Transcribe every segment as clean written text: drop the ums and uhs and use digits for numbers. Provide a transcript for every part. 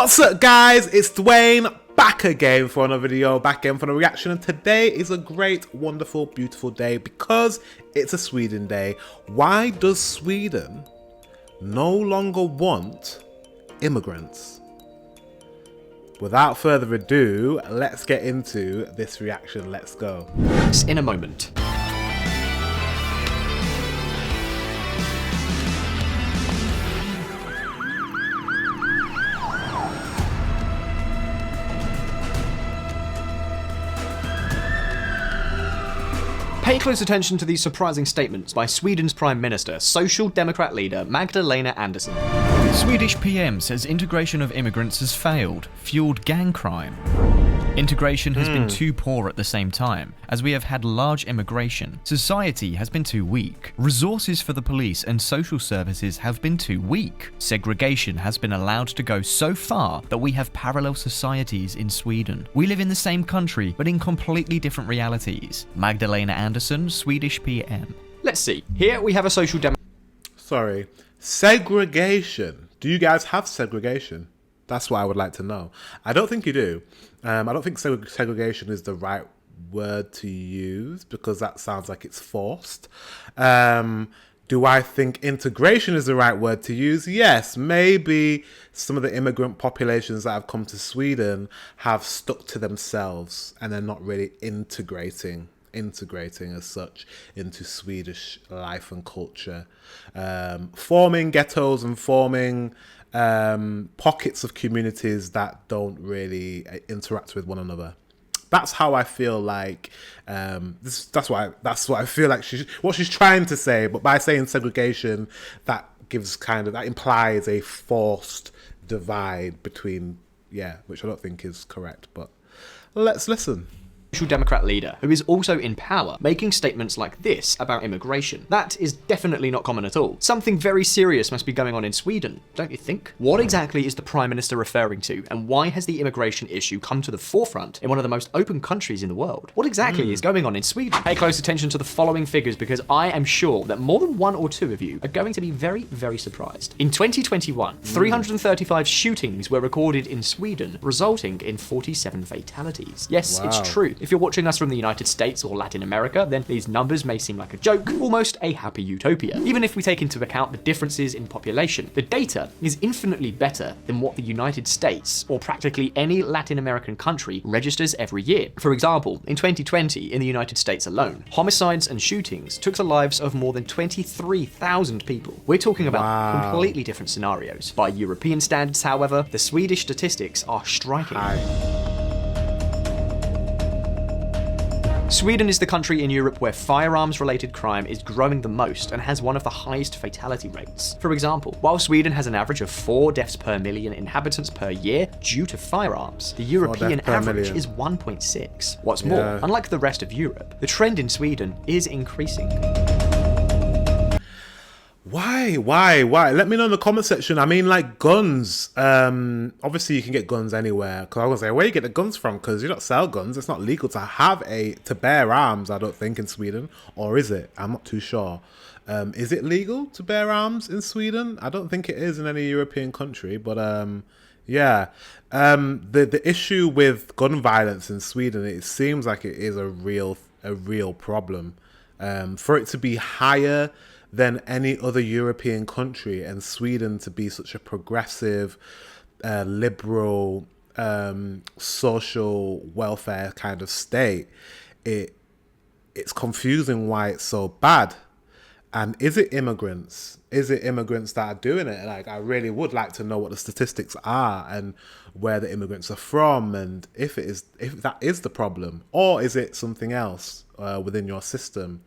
What's up, guys? It's Dwayne, back again for another video, back again for a reaction, and today is a great, wonderful, beautiful day because it's a Sweden day. Why does Sweden no longer want immigrants? Without further ado, let's get into this reaction. Let's go. In a moment. Pay close attention to these surprising statements by Sweden's Prime Minister, Social Democrat leader Magdalena Andersson. Swedish PM says integration of immigrants has failed, fueled gang crime. Integration has been too poor at the same time, as we have had large immigration. Society has been too weak. Resources for the police and social services have been too weak. Segregation has been allowed to go so far that we have parallel societies in Sweden. We live in the same country, but in completely different realities. Magdalena Andersson, Swedish PM. Let's see. Here we have a social Sorry. Segregation. Do you guys have segregation? That's what I would like to know. I don't think you do. I don't think segregation is the right word to use because that sounds like it's forced. Do I think integration is the right word to use? Yes, maybe some of the immigrant populations that have come to Sweden have stuck to themselves and they're not really integrating as such into Swedish life and culture, forming ghettos and forming pockets of communities that don't really interact with one another. That's how I feel like that's what I feel like what she's trying to say. But by saying segregation, that implies a forced divide between, which I don't think is correct. But let's listen. Social Democrat leader, who is also in power, making statements like this about immigration. That is definitely not common at all. Something very serious must be going on in Sweden, don't you think? What exactly is the Prime Minister referring to, and why has the immigration issue come to the forefront in one of the most open countries in the world? What exactly is going on in Sweden? Pay close attention to the following figures because I am sure that more than one or two of you are going to be very, very surprised. In 2021, 335 shootings were recorded in Sweden, resulting in 47 fatalities. Yes, wow. It's true. If you're watching us from the United States or Latin America, then these numbers may seem like a joke, almost a happy utopia. Even if we take into account the differences in population, the data is infinitely better than what the United States or practically any Latin American country registers every year. For example, in 2020, in the United States alone, homicides and shootings took the lives of more than 23,000 people. We're talking about completely different scenarios. By European standards, however, the Swedish statistics are striking. Sweden is the country in Europe where firearms-related crime is growing the most and has one of the highest fatality rates. For example, while Sweden has an average of 4 deaths per million inhabitants per year due to firearms, the European average is 1.6. What's more, unlike the rest of Europe, the trend in Sweden is increasing. Why? Let me know in the comment section. I mean, like guns. Obviously, you can get guns anywhere. Because I was like, where you get the guns from? Because you don't sell guns. It's not legal to bear arms. I don't think in Sweden, or is it? I'm not too sure. Is it legal to bear arms in Sweden? I don't think it is in any European country. But the issue with gun violence in Sweden, it seems like it is a real problem. For it to be higher than any other European country and Sweden to be such a progressive, liberal, social welfare kind of state, it's confusing why it's so bad. And is it immigrants? Is it immigrants that are doing it? Like, I really would like to know what the statistics are and where the immigrants are from, and if that is the problem, or is it something else within your system?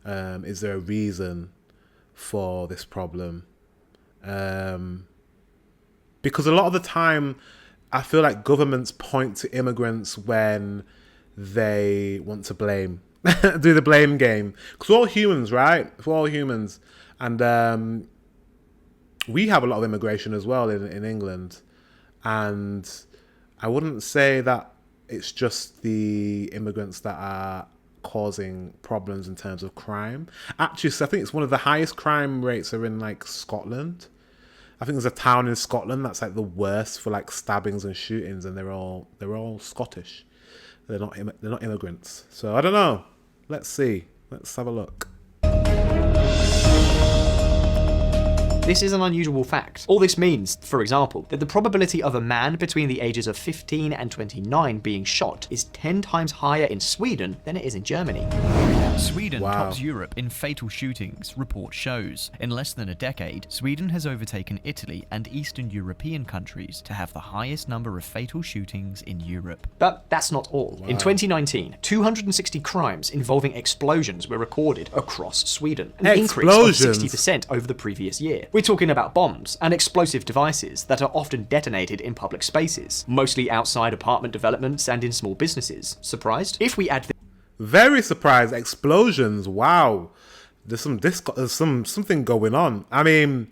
Is there a reason for this problem? Because a lot of the time I feel like governments point to immigrants when they want to blame, do the blame game. Because we're all humans, right? We're all humans. And we have a lot of immigration as well in England. And I wouldn't say that it's just the immigrants that are causing problems in terms of crime. Actually, so I think it's one of the highest crime rates are in like Scotland. I think there's a town in Scotland that's like the worst for like stabbings and shootings, and they're all Scottish. They're not immigrants. So I don't know. Let's see. Let's have a look. This is an unusual fact. All this means, for example, that the probability of a man between the ages of 15 and 29 being shot is 10 times higher in Sweden than it is in Germany. Sweden tops Europe in fatal shootings, report shows. In less than a decade, Sweden has overtaken Italy and Eastern European countries to have the highest number of fatal shootings in Europe. But that's not all. In 2019, 260 crimes involving explosions were recorded across Sweden, an increase of 60% over the previous year. We're talking about bombs and explosive devices that are often detonated in public spaces, mostly outside apartment developments and in small businesses. Surprised? If we add Very surprised. Explosions. Wow. There's something going on. I mean,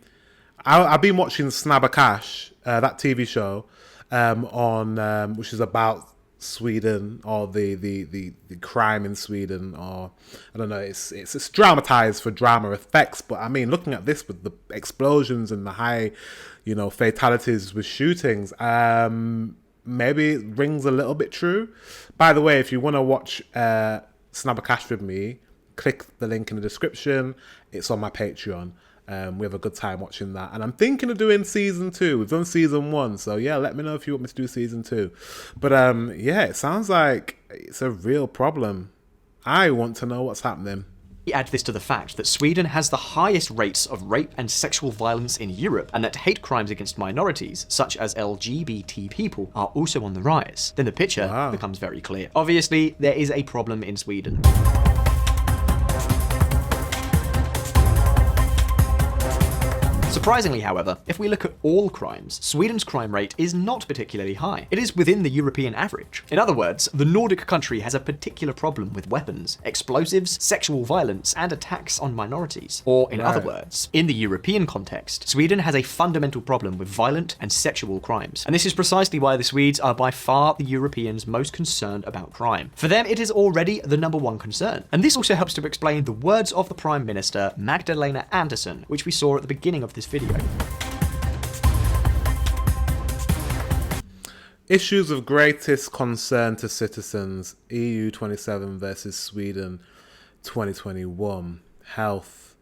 I've been watching Snabba Cash, that TV show, on which is about Sweden, or the crime in Sweden, or I don't know. It's dramatized for drama effects, but I mean, looking at this with the explosions and the high, fatalities with shootings, maybe it rings a little bit true. By the way, if you want to watch Snabba Cash with me, click the link in the description. It's on my Patreon. We have a good time watching that. And I'm thinking of doing season 2. We've done season 1. So yeah, let me know if you want me to do season 2. But yeah, it sounds like it's a real problem. I want to know what's happening. Add this to the fact that Sweden has the highest rates of rape and sexual violence in Europe, and that hate crimes against minorities, such as LGBT people, are also on the rise. Then the picture becomes very clear. Obviously, there is a problem in Sweden. Surprisingly, however, if we look at all crimes, Sweden's crime rate is not particularly high. It is within the European average. In other words, the Nordic country has a particular problem with weapons, explosives, sexual violence, and attacks on minorities. Or, in other words, in the European context, Sweden has a fundamental problem with violent and sexual crimes. And this is precisely why the Swedes are by far the Europeans most concerned about crime. For them, it is already the #1 concern. And this also helps to explain the words of the Prime Minister, Magdalena Andersson, which we saw at the beginning of this video. Issues of greatest concern to citizens, EU 27 versus Sweden 2021. Health.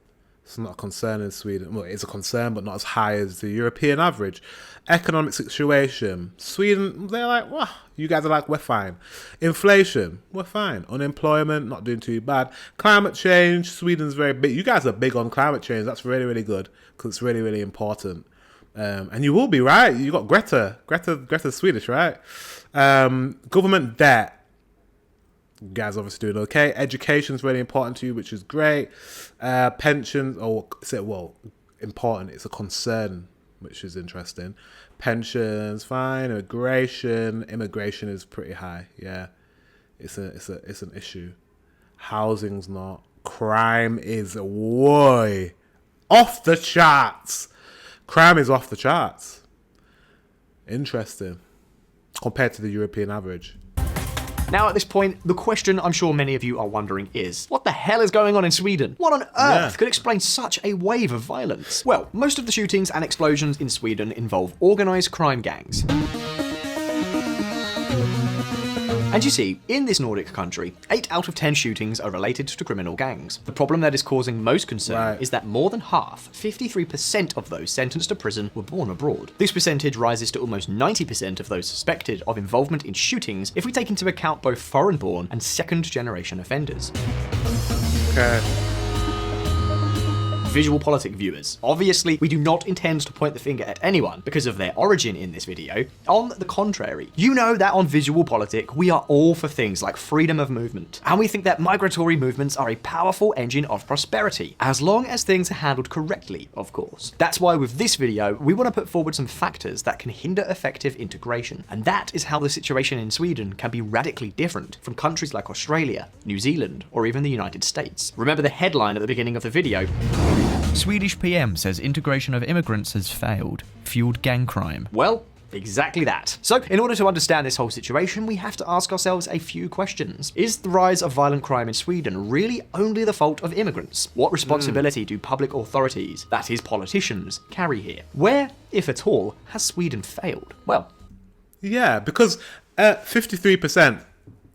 It's not a concern in Sweden. Well, it's a concern, but not as high as the European average. Economic situation. Sweden, they're like, well, you guys are like, we're fine. Inflation, we're fine. Unemployment, not doing too bad. Climate change, Sweden's very big. You guys are big on climate change. That's really, really good, because it's really, really important. And you will be, right? You got Greta's Swedish, right? Government debt. You guys obviously doing okay. Education's really important to you, which is great. Pensions, important. It's a concern, which is interesting. Pensions, fine. Immigration is pretty high. Yeah, it's an issue. Housing's not. Crime is off the charts. Crime is off the charts. Interesting, compared to the European average. Now at this point, the question I'm sure many of you are wondering is, what the hell is going on in Sweden? What on earth could explain such a wave of violence? Well, most of the shootings and explosions in Sweden involve organised crime gangs. And you see, in this Nordic country, 8 out of 10 shootings are related to criminal gangs. The problem that is causing most concern is that more than half, 53% of those sentenced to prison were born abroad. This percentage rises to almost 90% of those suspected of involvement in shootings if we take into account both foreign-born and second-generation offenders. Okay. Visual Politic viewers. Obviously, we do not intend to point the finger at anyone because of their origin in this video. On the contrary, you know that on Visual Politic, we are all for things like freedom of movement. And we think that migratory movements are a powerful engine of prosperity, as long as things are handled correctly, of course. That's why with this video, we want to put forward some factors that can hinder effective integration. And that is how the situation in Sweden can be radically different from countries like Australia, New Zealand, or even the United States. Remember the headline at the beginning of the video? Swedish PM says integration of immigrants has failed, fueled gang crime. Well, Exactly that. So, in order to understand this whole situation, we have to ask ourselves a few questions. Is the rise of violent crime in Sweden really only the fault of immigrants? What responsibility do public authorities, that is politicians, carry here? Where, if at all, has Sweden failed? Well, yeah, because 53%,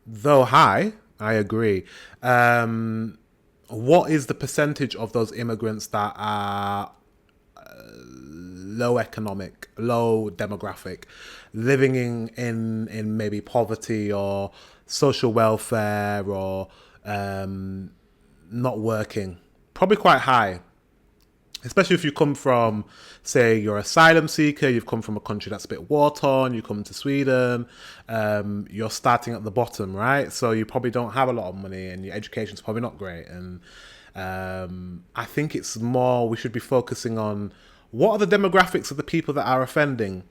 though high, I agree. What is the percentage of those immigrants that are low economic, low demographic, living in maybe poverty or social welfare or not working? Probably quite high. Especially if you come from, say, you're an asylum seeker, you've come from a country that's a bit war-torn, you come to Sweden, you're starting at the bottom, right? So you probably don't have a lot of money and your education's probably not great. And I think it's more, we should be focusing on what are the demographics of the people that are offending?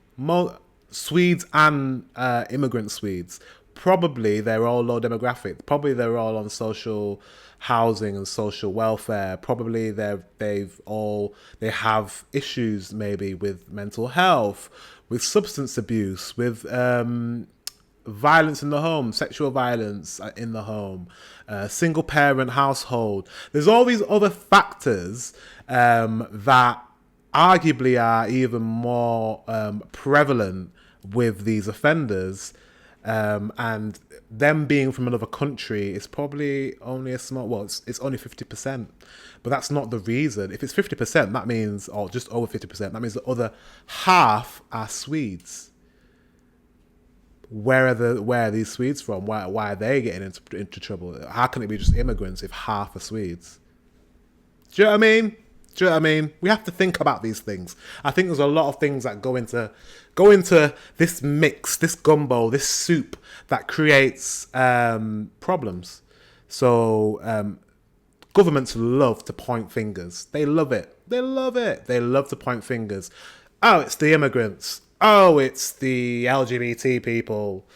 Swedes and immigrant Swedes. Probably they're all low demographic. Probably they're all on social housing and social welfare. Probably they have issues maybe with mental health, with substance abuse, with violence in the home, sexual violence in the home, single parent household. There's all these other factors that arguably are even more prevalent with these offenders. And them being from another country is probably only a small, well, it's only 50%, but that's not the reason. If it's 50%, that means, or just over 50%, that means the other half are Swedes. Where are these Swedes from? Why are they getting into trouble? How can it be just immigrants if half are Swedes? Do you know what I mean? Do you know what I mean? We have to think about these things. I think there's a lot of things that go into this mix, this gumbo, this soup that creates problems. So governments love to point fingers. They love it. They love it. They love to point fingers. Oh, it's the immigrants. Oh, it's the LGBT people,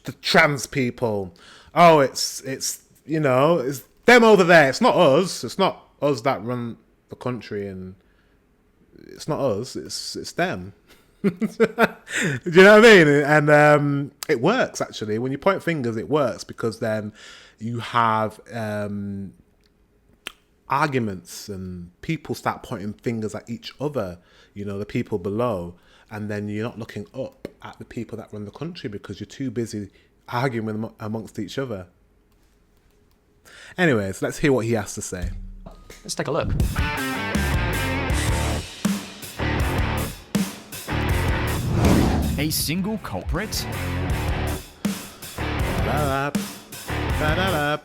the trans people. Oh, it's you know, it's them over there. It's not us. It's not us that run the country, and it's not us. It's them. Do you know what I mean? And it works, actually. When you point fingers, it works, because then you have arguments and people start pointing fingers at each other, you know, the people below, and then you're not looking up at the people that run the country because you're too busy arguing amongst each other. Anyways, let's hear what he has to say. Let's take a look. A single culprit?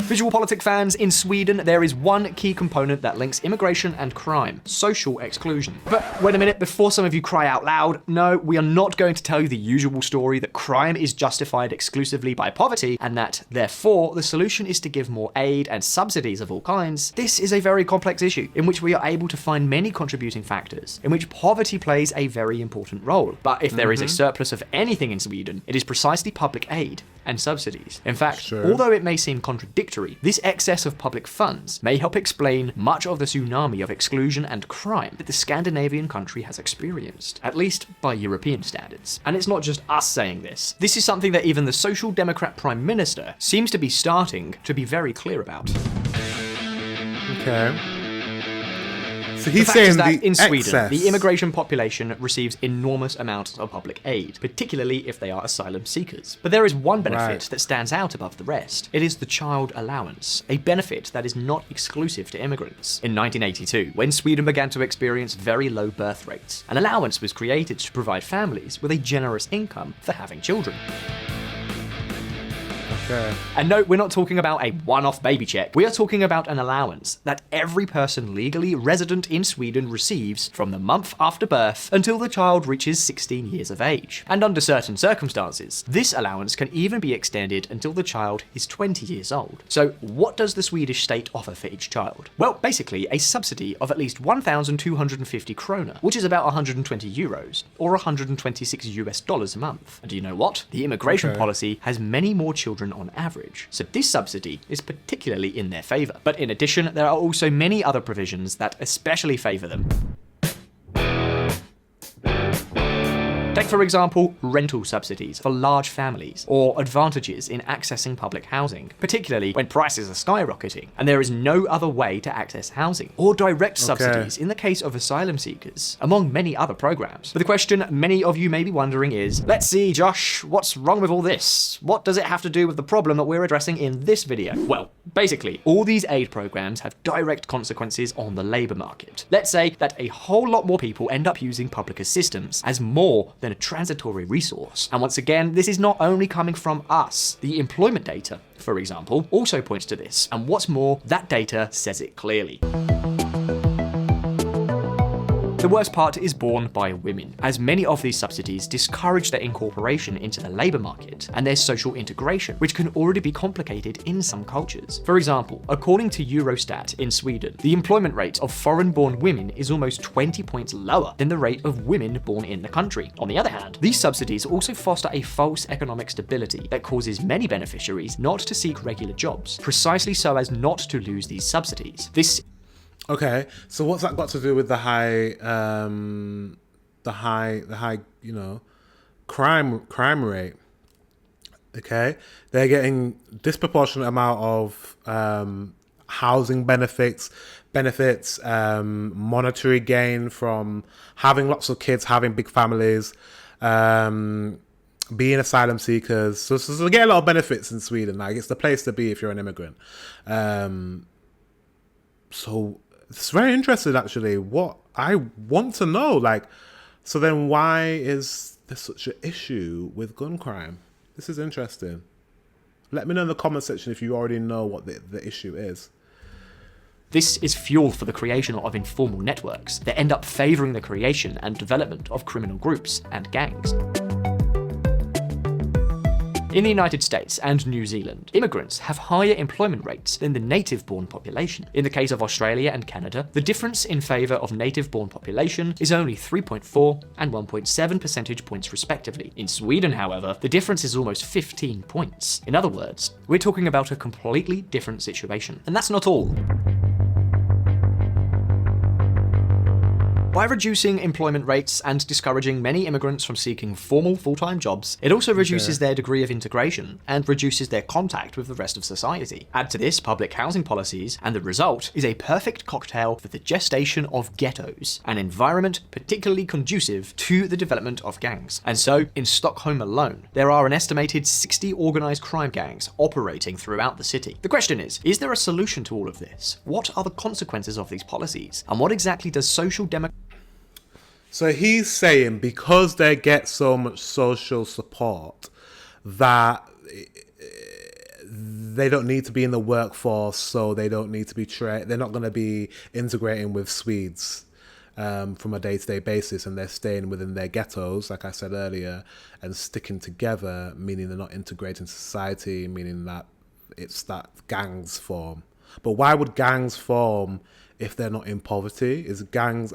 Visual politic fans, in Sweden, there is one key component that links immigration and crime: social exclusion. But wait a minute, before some of you cry out loud, no, we are not going to tell you the usual story that crime is justified exclusively by poverty, and that, therefore, the solution is to give more aid and subsidies of all kinds. This is a very complex issue, in which we are able to find many contributing factors, in which poverty plays a very important role. But if there is a surplus of anything in Sweden, it is precisely public aid and subsidies. In fact, although it may seem contradictory, this excess of public funds may help explain much of the tsunami of exclusion and crime that the Scandinavian country has experienced, at least by European standards. And it's not just us saying this. This is something that even the Social Democrat Prime Minister seems to be starting to be very clear about. Okay. So he's saying that in Sweden, excess. the immigration population receives enormous amounts of public aid, particularly if they are asylum seekers. But there is one benefit that stands out above the rest. It is the child allowance, a benefit that is not exclusive to immigrants. In 1982, when Sweden began to experience very low birth rates, an allowance was created to provide families with a generous income for having children. Okay. And no, we're not talking about a one-off baby check. We are talking about an allowance that every person legally resident in Sweden receives from the month after birth until the child reaches 16 years of age. And under certain circumstances, this allowance can even be extended until the child is 20 years old. So what does the Swedish state offer for each child? Well, basically a subsidy of at least 1,250 krona, which is about 120 euros, or 126 US dollars a month. And do you know what? The immigration policy has many more children on average, so this subsidy is particularly in their favour. But in addition, there are also many other provisions that especially favour them. Take like for example, rental subsidies for large families, or advantages in accessing public housing, particularly when prices are skyrocketing and there is no other way to access housing, or direct subsidies in the case of asylum seekers, among many other programs. But the question many of you may be wondering is, let's see, Josh, what's wrong with all this? What does it have to do with the problem that we're addressing in this video? Well, basically, all these aid programs have direct consequences on the labour market. Let's say that a whole lot more people end up using public assistance as more than a transitory resource. And once again, this is not only coming from us. The employment data, for example, also points to this. And what's more, that data says it clearly. The worst part is borne by women, as many of these subsidies discourage their incorporation into the labour market and their social integration, which can already be complicated in some cultures. For example, according to Eurostat in Sweden, the employment rate of foreign-born women is almost 20 points lower than the rate of women born in the country. On the other hand, these subsidies also foster a false economic stability that causes many beneficiaries not to seek regular jobs, precisely so as not to lose these subsidies. Okay, so what's that got to do with the high, crime rate? Okay, they're getting disproportionate amount of housing benefits, monetary gain from having lots of kids, having big families, being asylum seekers. So they get a lot of benefits in Sweden. Like, it's the place to be if you're an immigrant. So it's very interesting, actually. What I want to know, like, so then why is there such an issue with gun crime? This is interesting. Let me know in the comment section if you already know what the issue is. This is fuel for the creation of informal networks that end up favouring the creation and development of criminal groups and gangs. In the United States and New Zealand, immigrants have higher employment rates than the native-born population. In the case of Australia and Canada, the difference in favour of native-born population is only 3.4 and 1.7 percentage points respectively. In Sweden, however, the difference is almost 15 points. In other words, we're talking about a completely different situation. And that's not all. By reducing employment rates and discouraging many immigrants from seeking formal full-time jobs, it also reduces their degree of integration and reduces their contact with the rest of society. Add to this public housing policies, and the result is a perfect cocktail for the gestation of ghettos, an environment particularly conducive to the development of gangs. And so, in Stockholm alone, there are an estimated 60 organised crime gangs operating throughout the city. The question is there a solution to all of this? What are the consequences of these policies? And what exactly does social democracy... So he's saying because they get so much social support that they don't need to be in the workforce, so they don't need to be they're not going to be integrating with Swedes from a day-to-day basis, and they're staying within their ghettos, like I said earlier, and sticking together, meaning they're not integrating society, meaning that it's that gangs form. But why would gangs form if they're not in poverty?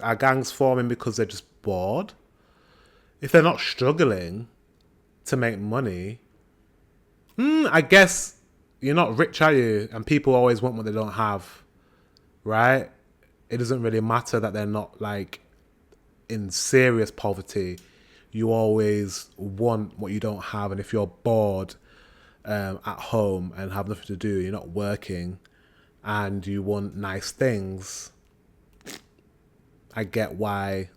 Are gangs forming because they're just bored? If they're not struggling to make money, I guess you're not rich, are you? And people always want what they don't have, right? It doesn't really matter that they're not like in serious poverty. You always want what you don't have, and if you're bored at home and have nothing to do, you're not working, and you want nice things, I get why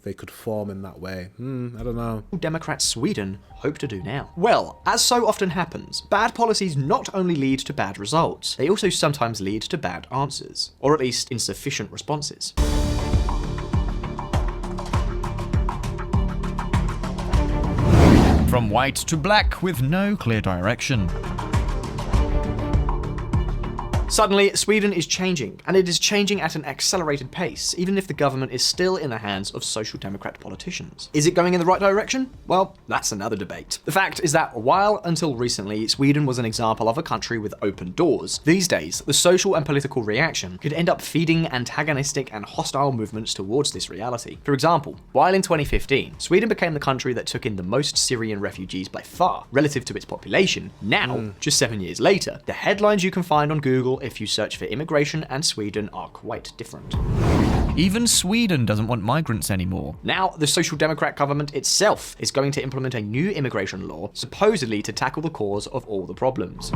they could form in that way. I don't know. Democrat Sweden hope to do now? Well, as so often happens, bad policies not only lead to bad results, they also sometimes lead to bad answers, or at least insufficient responses. From white to black with no clear direction. Suddenly, Sweden is changing, and it is changing at an accelerated pace, even if the government is still in the hands of social democrat politicians. Is it going in the right direction? Well, that's another debate. The fact is that while until recently Sweden was an example of a country with open doors, these days the social and political reaction could end up feeding antagonistic and hostile movements towards this reality. For example, while in 2015, Sweden became the country that took in the most Syrian refugees by far, relative to its population, now, just 7 years later, the headlines you can find on Google if you search for immigration and Sweden are quite different. Even Sweden doesn't want migrants anymore. Now, the Social Democrat government itself is going to implement a new immigration law, supposedly to tackle the cause of all the problems.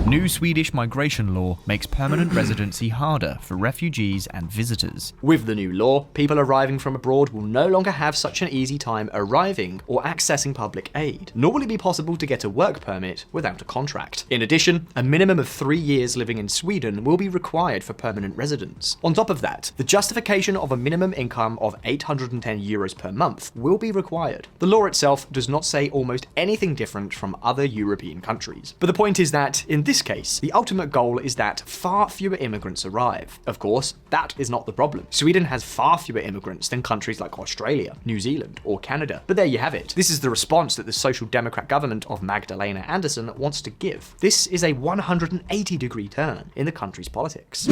New Swedish migration law makes permanent residency harder for refugees and visitors. With the new law, people arriving from abroad will no longer have such an easy time arriving or accessing public aid, nor will it be possible to get a work permit without a contract. In addition, a minimum of 3 years living in Sweden will be required for permanent residence. On top of that, the justification of a minimum income of €810 per month will be required. The law itself does not say almost anything different from other European countries. But the point is that, in this case, the ultimate goal is that far fewer immigrants arrive. Of course, that is not the problem. Sweden has far fewer immigrants than countries like Australia, New Zealand, or Canada. But there you have it. This is the response that the Social Democrat government of Magdalena Andersson wants to give. This is a 180-degree turn in the country's politics.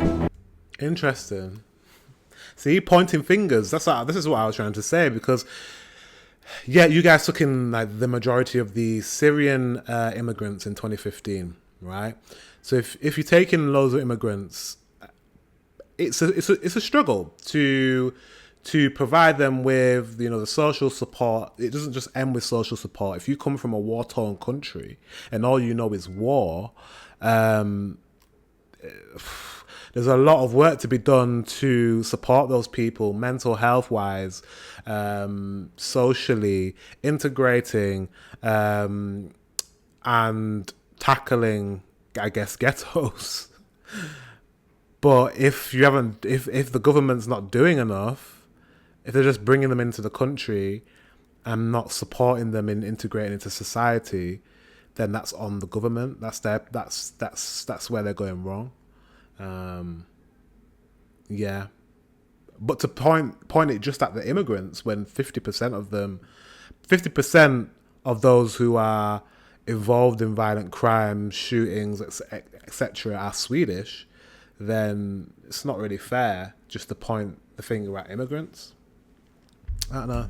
Interesting. See, pointing fingers. This is what I was trying to say, because yeah, you guys took in like the majority of the Syrian immigrants in 2015, right? So if you take in loads of immigrants, it's a struggle to provide them with the social support. It doesn't just end with social support. If you come from a war-torn country and all you know is war, there's a lot of work to be done to support those people mental health wise, socially, integrating, and tackling, I guess, ghettos. But if the government's not doing enough, if they're just bringing them into the country and not supporting them in integrating into society, then that's on the government. That's where they're going wrong. Yeah, but to point it just at the immigrants, when 50% of those who are involved in violent crimes, shootings, etc., are Swedish, then it's not really fair just to point the finger at immigrants. I don't know.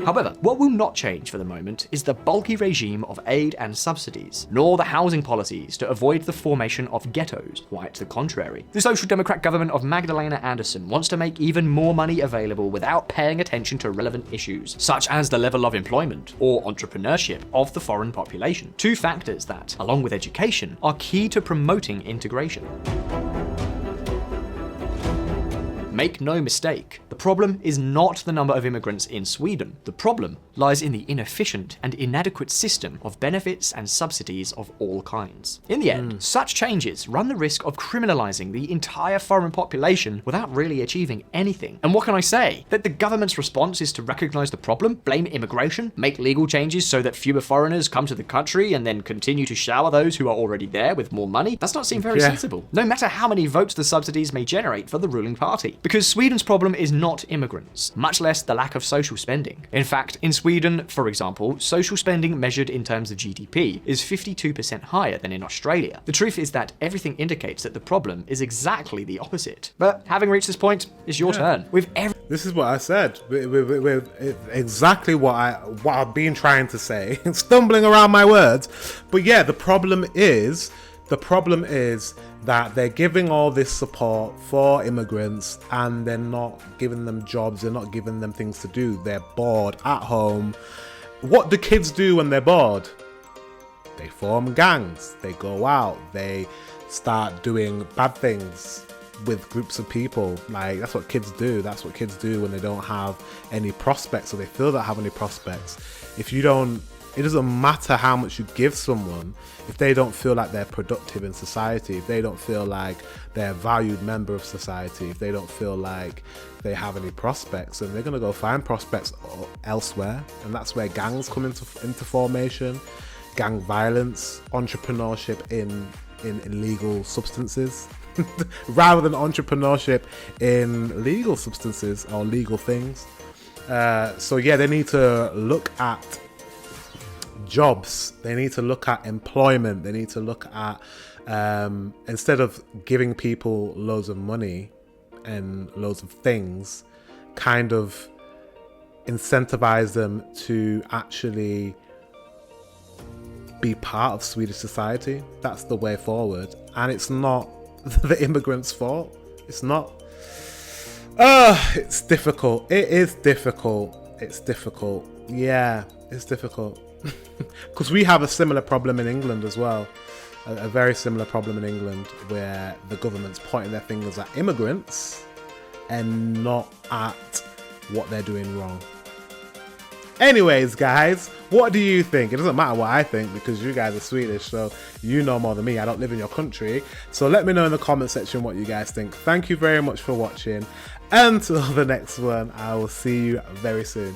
However, what will not change for the moment is the bulky regime of aid and subsidies, nor the housing policies to avoid the formation of ghettos, quite the contrary. The Social Democrat government of Magdalena Andersson wants to make even more money available without paying attention to relevant issues, such as the level of employment or entrepreneurship of the foreign population, two factors that, along with education, are key to promoting integration. Make no mistake, the problem is not the number of immigrants in Sweden. The problem lies in the inefficient and inadequate system of benefits and subsidies of all kinds. In the end, such changes run the risk of criminalizing the entire foreign population without really achieving anything. And what can I say? That the government's response is to recognize the problem, blame immigration, make legal changes so that fewer foreigners come to the country, and then continue to shower those who are already there with more money? Does not seem very sensible, no matter how many votes the subsidies may generate for the ruling party. Because Sweden's problem is not immigrants, much less the lack of social spending. In fact, in Sweden, for example, social spending measured in terms of GDP is 52% higher than in Australia. The truth is that everything indicates that the problem is exactly the opposite. But having reached this point, it's your turn. This is what I said. With exactly what I've been trying to say, stumbling around my words. But yeah, the problem is that they're giving all this support for immigrants and they're not giving them jobs, they're not giving them things to do. They're bored at home. What do kids do when they're bored? They form gangs, they go out, they start doing bad things with groups of people. Like, that's what kids do. That's what kids do when they don't have any prospects, or they feel they don't have any prospects. It doesn't matter how much you give someone if they don't feel like they're productive in society, if they don't feel like they're a valued member of society, if they don't feel like they have any prospects, and they're going to go find prospects elsewhere. And that's where gangs come into formation, gang violence, entrepreneurship in illegal substances, rather than entrepreneurship in legal substances or legal things. So yeah, they need to look at jobs, they need to look at employment, they need to look at instead of giving people loads of money and loads of things, kind of incentivize them to actually be part of Swedish society. That's the way forward. And it's not the immigrants' fault. It's not. It's difficult. It is difficult. It's difficult. Yeah, it's difficult. Because we have a similar problem in England as well. A very similar problem in England where the government's pointing their fingers at immigrants and not at what they're doing wrong. Anyways, guys, what do you think? It doesn't matter what I think because you guys are Swedish, so you know more than me. I don't live in your country. So let me know in the comment section what you guys think. Thank you very much for watching. Until the next one, I will see you very soon.